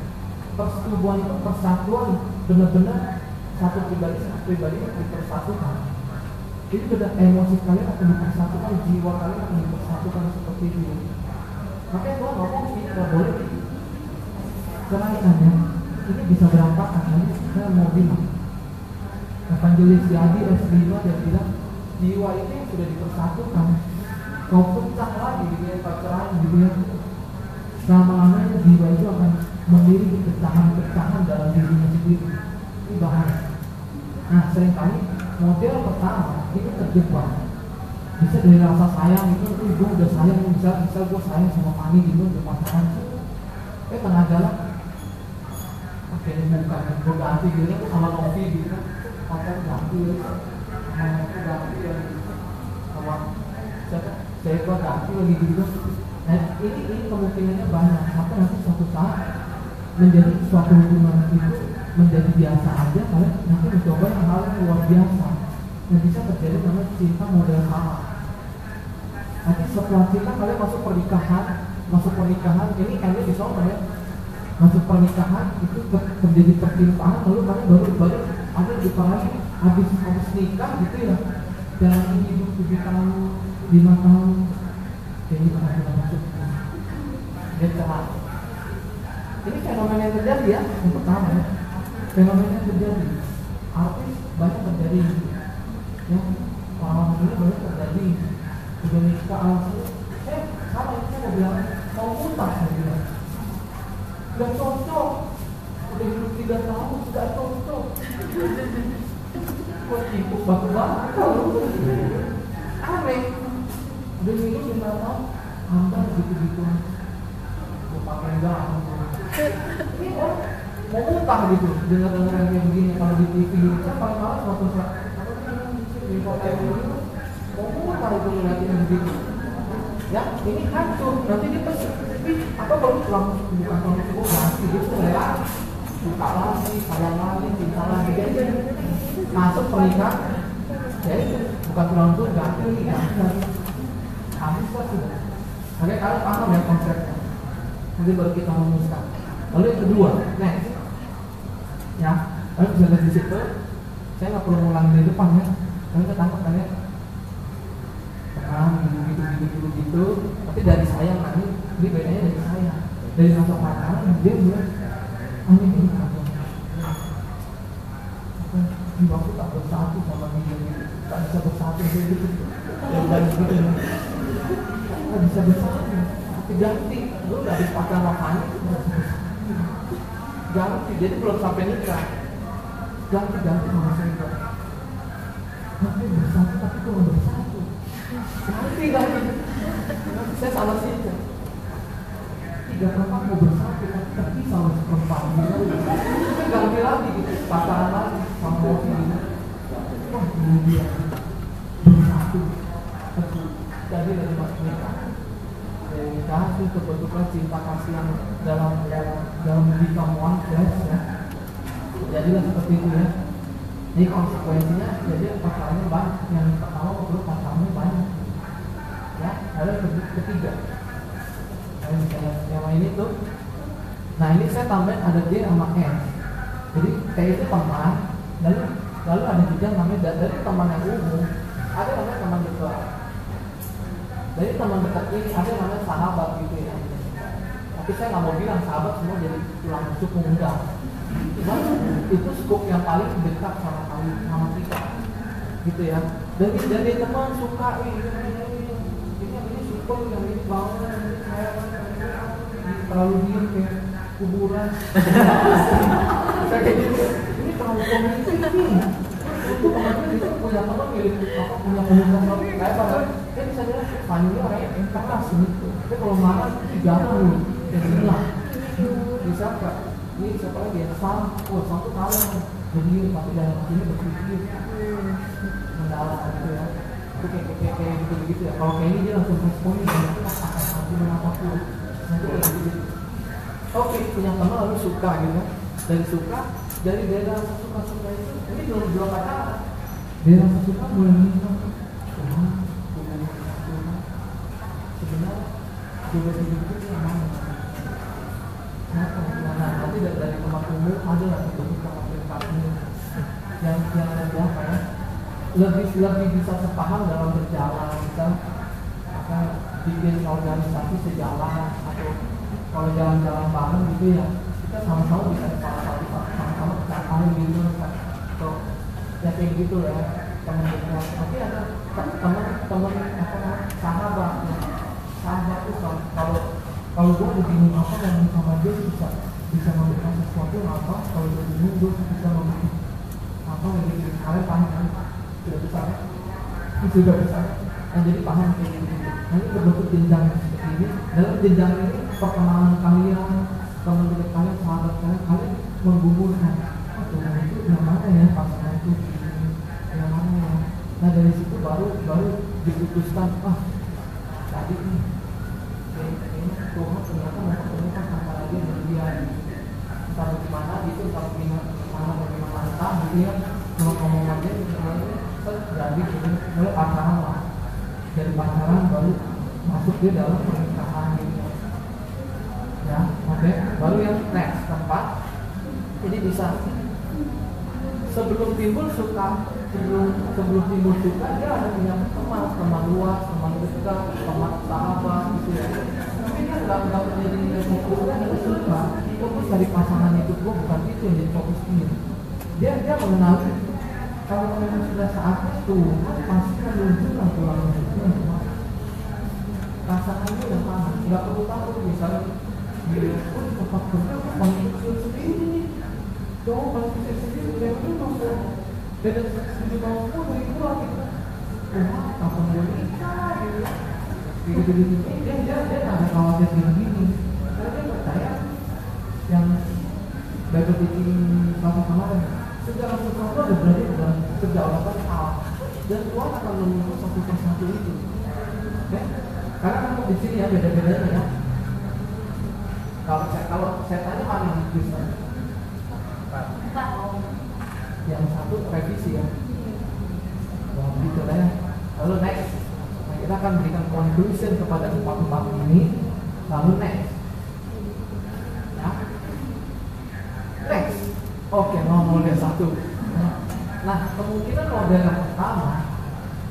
Persetubuhan itu persatuan, benar-benar satu pribadi dipersatukan. Jadi beda emosi kalian akan dipersatukan, jiwa kalian akan dipersatukan seperti itu. Makanya gua ngomong ini nggak boleh. Kenaikannya ini bisa berantakan. Nanti saya mau bilang Evangelis Yadi S5 dia bilang jiwa ini sudah dipersatukan, kau pecah lagi gitu ya, pacaran gitu ya. Selama-lamanya jiwa itu akan memiliki pecahan-pecahan dalam dirinya sendiri. Ini bahaya. Nah, seringkali model pertama itu terjebak. Bisa dari rasa sayang itu gue udah sayang, bisa gue sayang sama Fani gitu, udah pacaran. Tengah jalan, oke ini bukan, gue ganti gitu sama Novi gitu kan, pacaran ganti gitu, sama aku ganti ya, sama saya gue ganti lagi gitu. Nah ini kemungkinannya banyak, sampai nanti suatu saat menjadi suatu hubungan itu menjadi biasa aja, kalian nanti mencoba hal yang luar biasa. Dan bisa terjadi namanya cinta model sama. Nanti setelah cinta kalian masuk pernikahan ini endnya di sana ya. Masuk pernikahan itu terjadi percintaan, lalu kalian baru ada di lagi habis nikah gitu ya. Jalan hidup 7 tahun, 5 tahun, jadi pernah masuk. Dia cerai. Ini fenomena yang terjadi ya, yang pertama ya. Fenomena yang terjadi. Artis banyak terjadi. Ya, orang ini banyak terjadi. Udah nikah alasannya, sama ini saya mau bilang mau utang saya bilang. Gak cocok. Udah hidup 3 tahun gak cocok. Kok cipuk batu-batu? Aneh. Udah hidup 5 tahun, Anda gitu-gitu. Gue pakai enggak. Ini orang mau utang gitu. Dengar-dengar yang kayak begini kalau di TV. Saya paling malas waktu di kota ini mau utang itu ngeliatin begitu. Ya, ini hancur. Nanti dia pesen. Apa baru pulang bukan kalau itu ganti gitu ya. Buka lagi, sayang lagi, cinta lagi. Masuk pernikahan. Ya itu bukan pulang itu ganti lagi. Habis lah sudah. Oke, kalian paham ya konsepnya. Nanti baru kita memutuskan. Lalu yang kedua, next. Ya, kalian bisa lihat di situ. Saya nggak perlu ngulang di depan ya. Kalian ketangkep kan ya. Gitu. Tapi dari sayang nanti, ini bedanya dari sayang. Dari masa pacaran, dia bilang, ini apa? Jiwa aku tak bersatu sama dia, tak bisa bersatu gitu. Dan gitu. Tak bisa bersatu. Tapi ganti, lu udah habis pacaran makanya, ganti. Jadi belum sampai nikah. Ganti sama saya. Tapi bersatu, tapi kok bersatu. Ganti. Saya salah sih. 3 perempuan mau bersatu, tapi sama perempuan ganti lagi gitu, pacaran lagi sama orang. Wah ini dia bersatu. Jadi dari mas nikah, dari kasih kebetulan cinta kasih yang dalam become one flesh ya. Jadilah seperti itu ya. Ini konsekuensinya jadi pacarannya banyak. Yang pertama perlu pacarannya banyak. Ya, lalu ketiga. Yang ini tuh. Nah ini saya tambahin ada J sama N. Jadi T itu teman, lalu ada juga namanya dari teman yang umum, ada namanya teman dekat. Dari teman dekat ini ada namanya sahabat gitu ya. Tapi saya nggak mau bilang sahabat semua jadi tulang rusuk enggak. Cuman itu skop yang paling dekat sama kita, gitu ya. Dan dari teman suka ini suka yang ini banget, terlalu diem kayak kuburan. Saya kayak gitu. Ini terlalu komunitas nih. Itu kemarin itu punya teman milik punya komunitas kayak apa? Dia bisa bilang Fani ini orangnya keras gitu. Tapi kalau marah jangan lu, hilang. Bisa nggak? Ini siapa lagi ya? Satu kali jadi tapi dalam sini berpikir mendalam gitu ya. Itu kayak gitu ya. Kalau kayak ini dia langsung responnya itu akan apapun. Oke, punya teman lalu suka gitu. Dari suka, dari daerah suka itu, ini belum pacaran. Daerah suka mulai minta sebenarnya juga hidup itu yang mana? Nah, nanti dari tempat umum ada lah tempat aplikasi yang ada apa ya? Lebih bisa sepaham dalam berjalan, kita akan bikin organisasi sejalan atau kalau jalan-jalan bareng gitu ya, kita sama-sama bisa sama-sama capai gitu atau ya kayak gitu ya teman dekat. Tapi ada teman sahabat ya. Sahabat itu kalau gue ada bingung apa dan sama dia bisa memberikan sesuatu apa, kalau dia bingung gue bisa memberikan apa gitu. Kalian paham kan? Sudah bisa ya? Sudah bisa. Nah, jadi paham kayak gitu. Nanti berbentuk jenjang seperti ini. Dalam jenjang ini perkenalan kalian, teman dekat kalian, sahabat kalian menggugurkan. Oh, Tuhan itu yang mana ya pasangan itu? Yang mana ya? Nah dari situ baru diputuskan. Tadi nih Tuhan ternyata mau ketemukan antara dia dan dia. Entah bagaimana gitu, entah bagaimana entah gitu ya. Kalau ngomong aja jadi gitu, mulai pacaran lah. Dari pacaran baru masuk dia dalam pernikahan gitu. Ya, oke. Baru yang next keempat, ini bisa sebelum timbul suka dia ada punya teman luas, teman dekat, teman sahabat gitu ya. Tapi dia nggak menjadi nilai fokusnya dari suka. Fokus dari pasangan itu bukan itu yang jadi fokus ini. Dia mengenali kalau memang sudah saatnya Tuhan pasti menunjukkan Tuhan rasanya udah paham, nggak perlu tahu misalnya dia pun tempat kerja paling kecil sendiri, cowok paling kecil sendiri udah itu masuk beda 7 tahun pun dari pulang gitu. Kapan dia nikah gitu dia nggak ada khawatir gini karena dia percaya yang Bible teaching kemarin segala sesuatu ada berada dalam kedaulatan Allah dan Tuhan akan mengurus satu persatu itu. Oke? Karena kamu di sini ya beda-bedanya ya. Kalau saya tanya mana yang Kristen? Yang satu revisi ya. Wah gitu lah ya. Lalu next, nah, kita akan berikan conclusion kepada 4 ini. Lalu next, ya. Next, oke mau model 1. Nah kemungkinan model yang pertama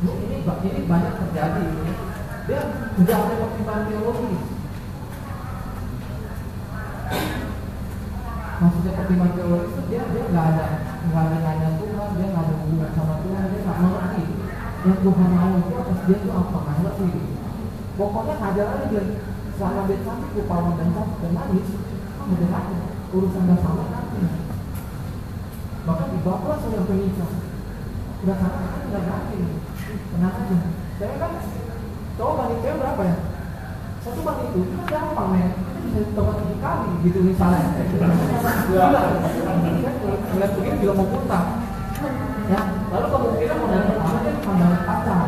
ini banyak terjadi. Dia tidak ada pertimbangan teologis. Maksudnya pertimbangan teologis itu dia nggak ada nanya Tuhan, dia nggak ada hubungan sama Tuhan, dia nggak mengerti yang Tuhan mau itu atas dia itu apa, nggak ngerti. Pokoknya ngajar aja dia selama dia cantik, rupawan dan manis, kamu dengar urusan nggak sama nanti. Bahkan dibawa sudah menikah, udah sama kan nggak yakin, tenang aja. Saya kan cowok banding cewek berapa ya? 1 banding itu gampang ya. Bisa ditambah 3 kali gitu misalnya. Ngeliat begini juga mau putar. Ya, lalu kemungkinan modal pertama dia pandangan pacar.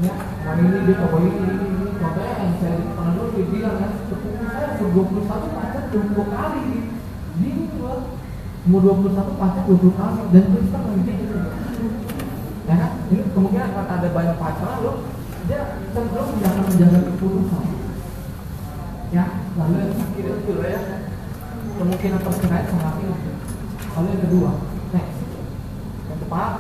Ya, nah ini dia coba ini. Contohnya yang saya pernah dulu dia bilang ya, sepupu saya umur 21 pacar 20 kali. Gini loh. Umur 21 pacar 20 kali dan Kristen lagi gitu. Ya kan? Ini kemungkinan akan ada banyak pacaran loh. Dia cenderung jangan menjaga keputusan. Ya, lalu yang akhirnya itu ya kemungkinan perceraian sangat tinggi. Lalu yang kedua, next, yang tepat,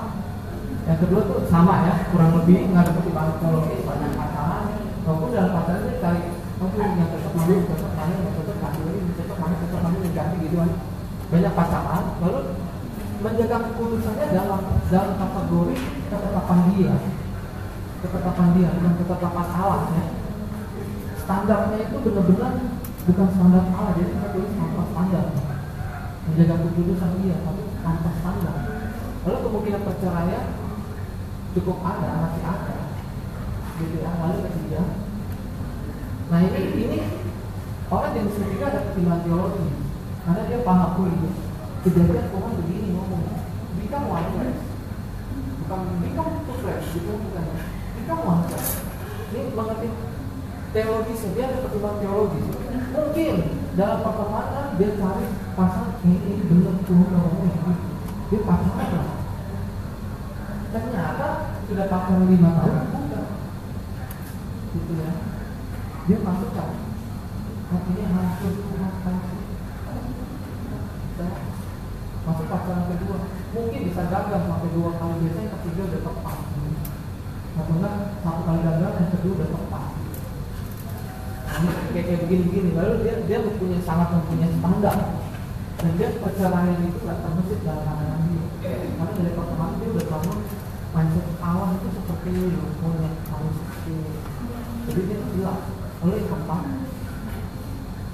yang kedua tuh sama ya, kurang lebih nggak ada pertimbangan teologis, banyak pacaran. Walaupun dalam pacaran dia cari, yang cocok mana, yang cocok mana, yang cocok mana, yang ganti gitu kan. Banyak pacaran, lalu menjaga keputusannya dalam kategori ketetapan dia, bukan ketetapan Allah ya. Standarnya itu benar-benar bukan standar Allah, jadi kita tulis tanpa standar. Menjaga keputusan dia, tapi tanpa standar. Lalu kemungkinan perceraian cukup ada, masih ada. Gitu ya. Lalu ketiga, nah ini orang yang ketiga ada pertimbangan teologi, karena dia paham itu. Kejadian Tuhan begini ngomong, become one flesh, bukan become two flesh, gitu bukan. Become one flesh. Ini mengerti teologis, dia ada pertimbangan teologis. Mungkin dalam pertemanan dia cari pasangan ini benar Tuhan ngomong ini, dia pacaran. Ternyata sudah pacaran 5 tahun, bukan. Gitu ya. Dia masukkan. Ini hancur Tuhan hancur. Masuk pacaran kedua, mungkin bisa gagal sampai 2 kali, biasanya ketiga udah tepat. Atau enggak 1 kali gagal, yang kedua udah tepat. kayak begini, lalu dia mempunyai standar, dan dia perceraian itu nggak terbesit dalam pandangan dia, karena dari pertemanan dia udah bangun mindset awal itu seperti itu, punya harus seperti ini. Jadi dia bilang, oleh yang keempat,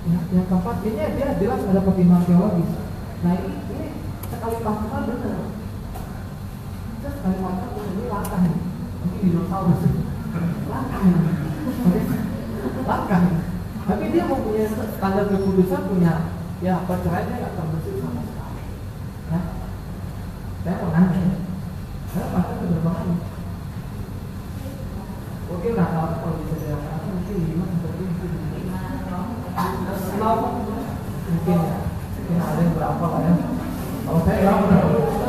yang keempat ini dia jelas ada pertimbangan teologis. Nah ini sekali pakai benar, sekali pakai ini langkah nih, mungkin dinosaurus langkah. Tapi dia mempunyai standar kekudusan, punya ya perceraian dia nggak terbesit sama sekali. Ya, saya mau nanya, saya pakai penerbangan. Oke lah, kalau bisa dilakukan mungkin 5 sampai 7 mungkin ada yang berapa lah ya. Kalau saya berapa?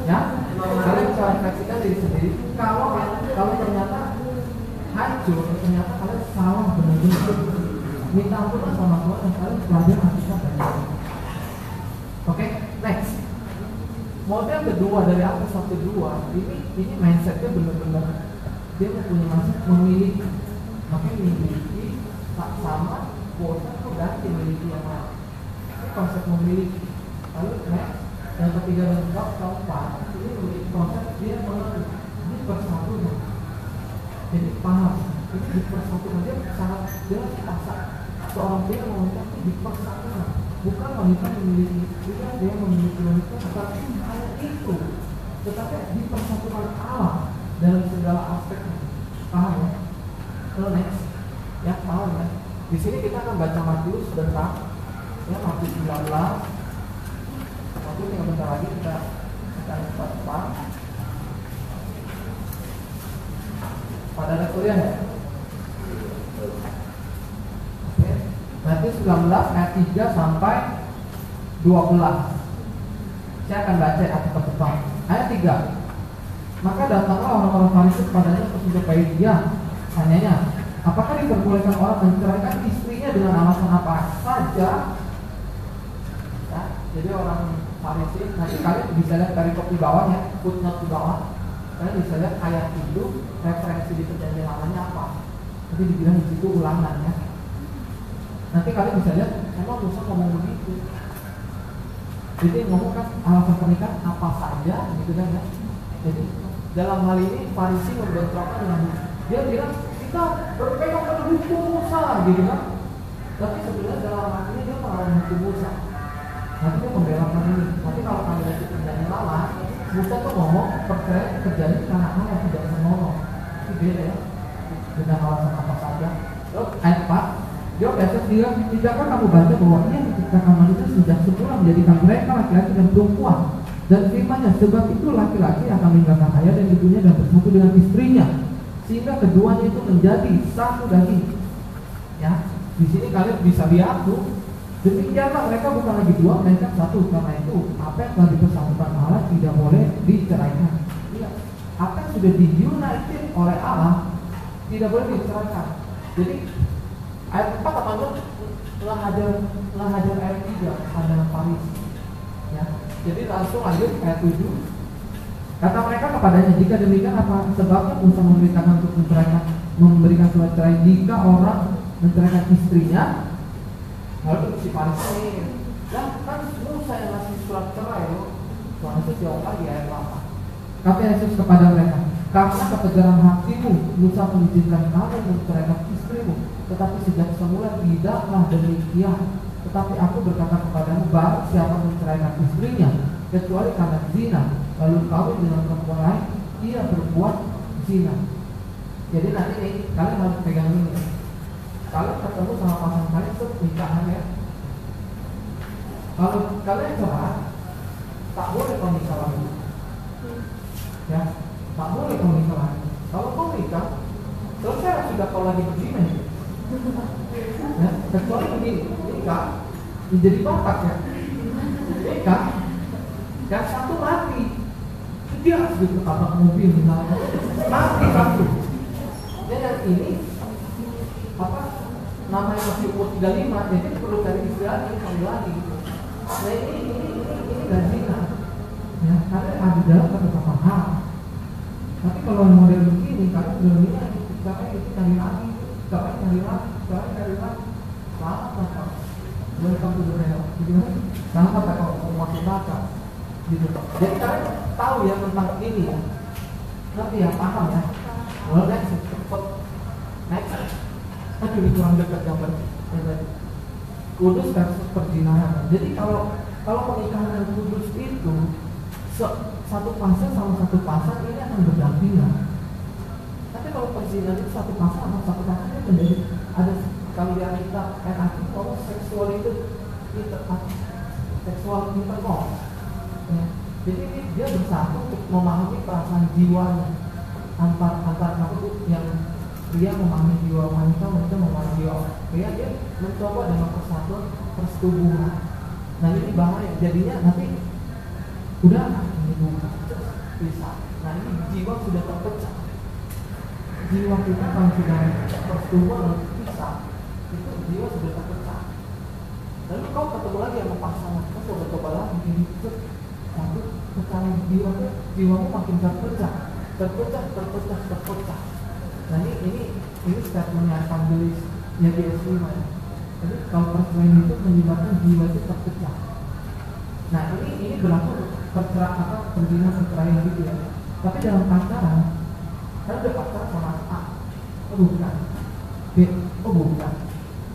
Ya, kalian bisa refleksikan diri sendiri. Kalau ternyata hancur, ternyata kalian salah benar-benar. Minta ampun sama Tuhan dan kalian belajar Alkitab banyak. Oke, next. Model kedua dari Aktus 1:2 ini mindsetnya benar-benar dia mempunyai mindset memiliki, makanya memiliki tak sama kuota itu ganti memiliki yang lain. Ini konsep memiliki. Lalu next, yang ketiga dan keempat ini memiliki konsep dia mengerti ini persatuan. Jadi paham ini dipersatukan, dia sangat jelas pasang seorang dia meminta dipersatukan, bukan wanita memiliki juga dia memiliki wanita, tetapi hanya itu, tetapi dipersatukan Allah dalam segala aspeknya. Paham ya? Lalu next, ya paham ya? Di sini kita akan baca Matius sebentar, ya Matius 19. Matius tinggal bentar lagi kita cepat. Pada ada kuliah ya? Oke. Matius 19 ayat 3 sampai 12. Saya akan baca cepat-cepat. Ayat 3. Maka datanglah orang-orang Farisi kepadanya untuk menjumpai dia. Tanyanya, apakah diperbolehkan orang menceraikan istrinya dengan alasan apa saja? Ya, jadi orang Farisi, nanti kalian bisa lihat perikop di bawahnya, footnote di bawah. Kalian bisa lihat ayat itu referensi di perjanjian lamanya apa. Jadi dibilang di situ ulangan ya. Nanti kalian bisa lihat emang Musa ngomong begitu. Jadi ngomong kan alasan pernikahan apa saja gitu kan ya. Jadi dalam hal ini Farisi membentrokan dengan dia bilang kita berpegang pada hukum Musa gitu kan. Tapi sebenarnya dalam hatinya dia melawan hukum Musa. Nanti dia membelakan ini. Tapi kalau kalian lihat perjanjian lama, Musa tuh ngomong perceraian terjadi karena hal yang tidak senonoh. Itu beda ya. Dengan alasan apa saja. Terus ayat 4. Jawab Yesus dia, tidakkah kamu baca bahwa Ia menciptakan manusia sejak semula menjadikan mereka laki-laki dan perempuan, dan firman-Nya, sebab itu laki-laki akan meninggalkan ayah dan ibunya dan bersatu dengan istrinya, sehingga keduanya itu menjadi satu daging. Ya, di sini kalian bisa lihat tuh, demikianlah mereka bukan lagi dua, mereka satu. Karena itu apa yang telah dipersatukan Allah tidak boleh diceraikan. Ya, apa yang sudah di-united oleh Allah tidak boleh diceraikan. Jadi ayat 4 apa itu lahajar ayat 3 pandangan Farisi. Ya. Jadi langsung lanjut ayat 7. Kata mereka kepadanya, jika demikian apa sebabnya Musa memberitakan untuk memberikan surat cerai jika orang menceraikan istrinya? Lalu si Farisi, lah kan Musa yang ngasih surat cerai loh. Soalnya itu jauh lagi ayat 8. Kata Yesus kepada mereka, karena ketegaran hatimu Musa mengizinkan kamu menceraikan istrimu, tetapi sejak semula tidaklah demikian. Tetapi aku berkata kepadamu, barang siapa menceraikan istrinya kecuali karena zina, lalu kawin dengan perempuan lain, ia berbuat zina. Jadi nanti nih kalian harus pegang ini. Kalian ketemu sama pasangan kalian itu nikahan ya. Kalau kalian cerai, tak boleh kau nikah lagi. Ya, tak boleh kau nikah lagi. Kalau kau nikah, selesai sudah kau lagi berzina. Ya, kecuali begini, nikah menjadi bapak ya. Nikah, yang satu mati, dia harus ditabrak mobil misalnya, mati satu. Dan yang ini apa namanya masih umur 35, jadi perlu cari istri lagi, kali lagi. Nah ini gak zina. Ya, karena ada dalam kata-kata hal. Tapi kalau model begini, karena belum ini, karena itu cari lagi. nyari lagi, sekarang nyari lagi. Selamat Natal, welcome to the hell, gitu kan? Selamat Natal, mau masuk neraka, gitu. Jadi kalian tahu ya tentang ini ya, ngerti ya, paham ya? Well, next, cepet, next. Aduh, ini kurang dekat gambar. Kudus versus perzinahan. Jadi kalau pernikahan yang kudus itu satu pasang sama satu pasang ini akan berdampingan. Tapi kalau perzinahan itu satu pasang sama satu pasang itu menjadi ada kalian kita bahwa seksual itu seksual intercourse. Ya. Jadi ini dia bersatu untuk memahami perasaan jiwanya antar yang pria memahami jiwa wanita memahami jiwa pria. Dia mencoba dengan persatuan persetubuhan. Nah ini bahaya, jadinya nanti udah ini bisa. Nah ini jiwa sudah terpecah. Jiwa kita kalau sudah persetubuhan bisa, itu jiwa sudah terpecah. Lalu kau ketemu lagi sama pasangan, kau coba lagi itu satu pecahan jiwamu makin terpecah. Nah ini statementnya Arkangelisnya GS5 ya. Jadi kalau perceraian itu menyebabkan jiwa itu terpecah. Nah ini berlaku perceraian gitu ya. Tapi dalam pacaran, kan udah pacaran sama A, oh bukan, B, oh bukan,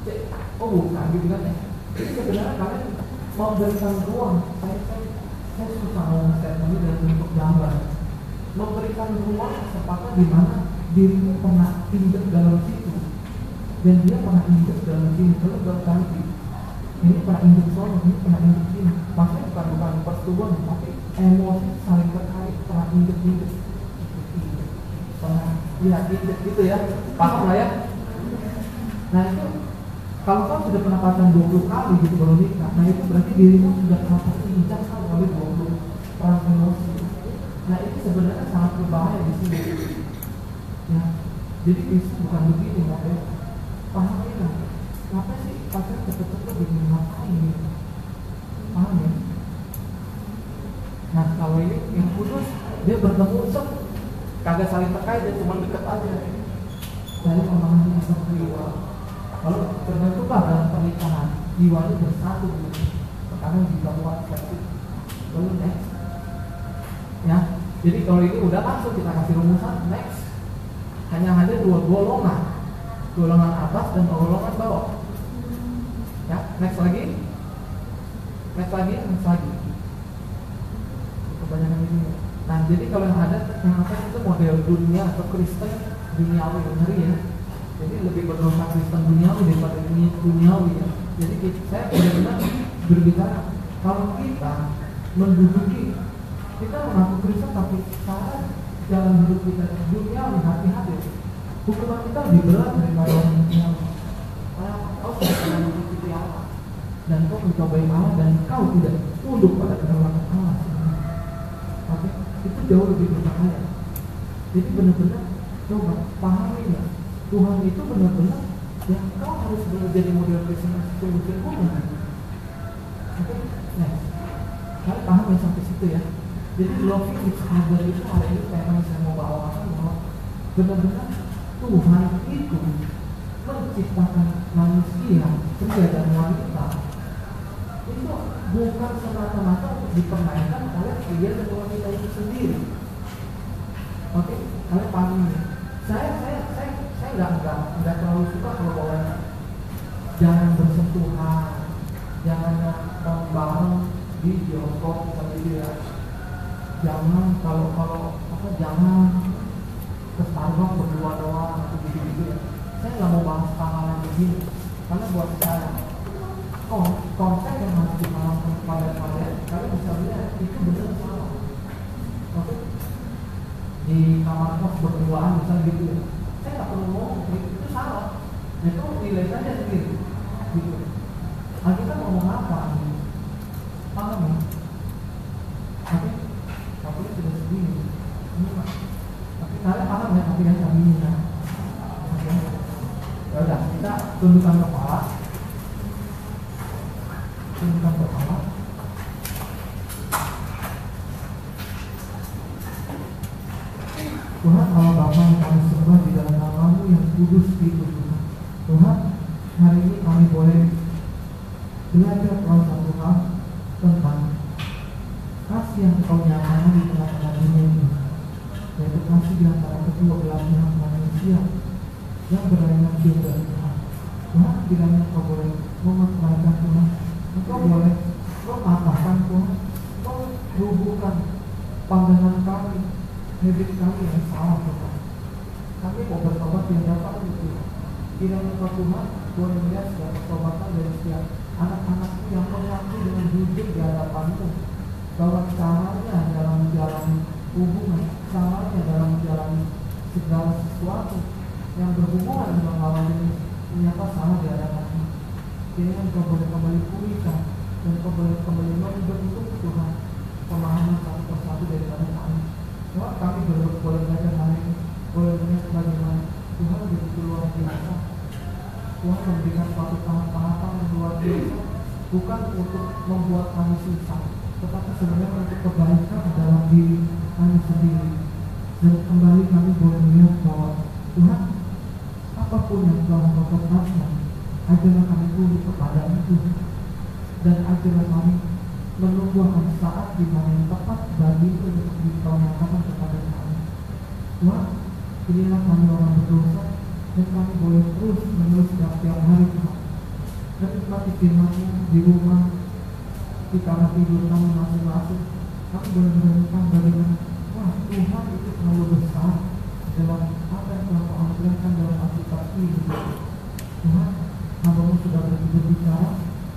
C, oh bukan gitu kan ya. Jadi sebenarnya kalian mau memberikan ruang. Saya susah ngomong statement ini dalam bentuk gambar. Memberikan ruang kesempatan di mana dirimu pernah injek dalam situ dan dia pernah injek dalam sini, kalau berganti ini pernah injek sono, ini pernah injek sini. Maksudnya bukan persetubuhan, tapi emosi saling terkait, pernah injek pernah injek gitu ya, paham lah ya. Nah itu kalau kau sudah pernah pacaran 20 kali gitu baru nikah, nah itu berarti dirimu sudah pernah terinjak oleh 20 perang emosi. Nah itu sebenarnya sangat berbahaya di sini. Ya, jadi Kristus bukan begini modelnya. Paham ya? Kenapa sih pacaran cepet-cepet begini ngapain? Paham ya? Nah kalau ini yang kudus dia bertemu kagak saling terkait, dia cuma deket aja. Dari pemahaman yang jiwa. Kalau terbentuklah dalam pernikahan jiwanya bersatu gitu. Sekarang juga kuat seperti lalu next. Ya, jadi kalau ini udah masuk kita kasih rumusan next. Hanya ada dua golongan atas dan golongan bawah. Ya, next lagi. Kebanyakan ini. Nah, jadi kalau yang ada yang apa itu model dunia atau Kristen duniawi, ngeri ya. Jadi lebih berdosa Kristen duniawi daripada duniawi ya. Jadi saya benar-benar berbicara kalau kita menduduki, kita mengaku Kristen tapi cara jalan hidup kita duniawi, hati-hati. Hukuman kita lebih berat daripada orang duniawi. Karena kau sudah pernah mengikuti Allah dan kau mencobai Allah dan kau tidak tunduk pada kedaulatan Allah. Oke, itu jauh lebih berbahaya. Jadi benar-benar coba pahami ya. Tuhan itu benar-benar ya kau harus menjadi model Kristen sungguh-sungguh. Oke, nah, kalian paham ya sampai situ ya. Jadi loving each other itu hari ini memang saya mau bawakan bahwa benar-benar Tuhan itu menciptakan manusia pria dan wanita itu bukan semata-mata untuk dipermainkan oleh pria dan wanita itu sendiri. Oke, kalian paham ya? Saya nggak terlalu suka kalau bawaannya jangan bersentuhan, jangan nonton bareng di bioskop seperti ya. Jangan jangan ke Starbucks berdua doang atau gitu-gitu ya. Saya nggak mau bahas hal-hal begini karena buat saya konsep yang harus dimalamkan kepada kalian bisa lihat itu benar salah. Oke, di kamar kos berduaan misalnya gitu ya. Saya nggak perlu ngomong itu salah. Itu nilai saja sendiri. Gitu. Nah, kita ngomong apa? Paham ya? Tapi sudah segini. Tapi kalian paham ya? Tapi kan kami ya. Ya udah, kita tundukkan kepala. Tuhan Allah Bapa yang kami sembah di dalam nama-Mu yang kudus itu Tuhan. Tuhan, hari ini kami boleh belajar Tuhan satu hal tentang kasih yang Kau nyatakan di tengah-tengah dunia ini, yaitu kasih di antara kedua belah pihak manusia yang berlainan jauh dari Tuhan. Tuhan, kiranya Kau boleh memperkenalkan Tuhan, Engkau boleh mematahkan Tuhan, merubahkan pandangan kami, habit kami yang salah Tuhan. Kami mau bertobat yang dapat itu. Kiranya Kau Tuhan boleh melihat setiap pertobatan dari setiap anak-anakmu yang mengaku dengan jujur di hadapan-Mu, bahwa caranya dalam menjalani hubungan, caranya dalam menjalani segala sesuatu yang berhubungan dengan lawan jenis ternyata salah di hadapan-Mu. Kiranya Kau boleh kembali pulihkan dan Kau boleh kembali membentuk Tuhan pemahaman satu persatu daripada kami. Tuhan, kami boleh belajar hari ini, boleh melihat bagaimana Tuhan begitu luar biasa. Tuhan memberikan suatu tahapan yang luar biasa, bukan untuk membuat kami susah, tetapi sebenarnya untuk kebaikan dalam diri kami sendiri. Dan kembali kami boleh melihat bahwa Tuhan, apapun yang telah Kau tetapkan, ajarlah kami tunduk kepada itu, dan ajarlah kami menunggu akan saat di mana yang tepat bagi itu untuk Kau nyatakan kepada kami. Tuhan, pilihlah kami orang berdosa, dan kami boleh terus menerus setiap hari Tuhan, dan nikmati firman-Mu di rumah, di kamar tidur kami masing-masing. Kami boleh menemukan bagaimana wah, Tuhan itu terlalu besar dalam apa yang telah Kau anugerahkan dalam Alkitab ini. Tuhan, hamba-Mu sudah berbicara,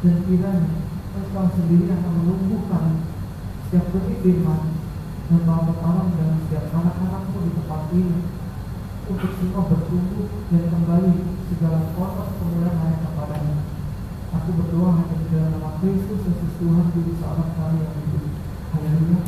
dan kiranya Engkau sendiri akan menumbuhkan setiap benih firman dan tanam dalam setiap anak-anak-Mu di tempat ini, untuk semua bertumbuh dan kembali segala kuasa kemuliaan hanya kepada-Mu. Aku berdoa hanya di dalam nama Kristus Yesus Tuhan Juru Selamat kami yang hidup. Haleluya.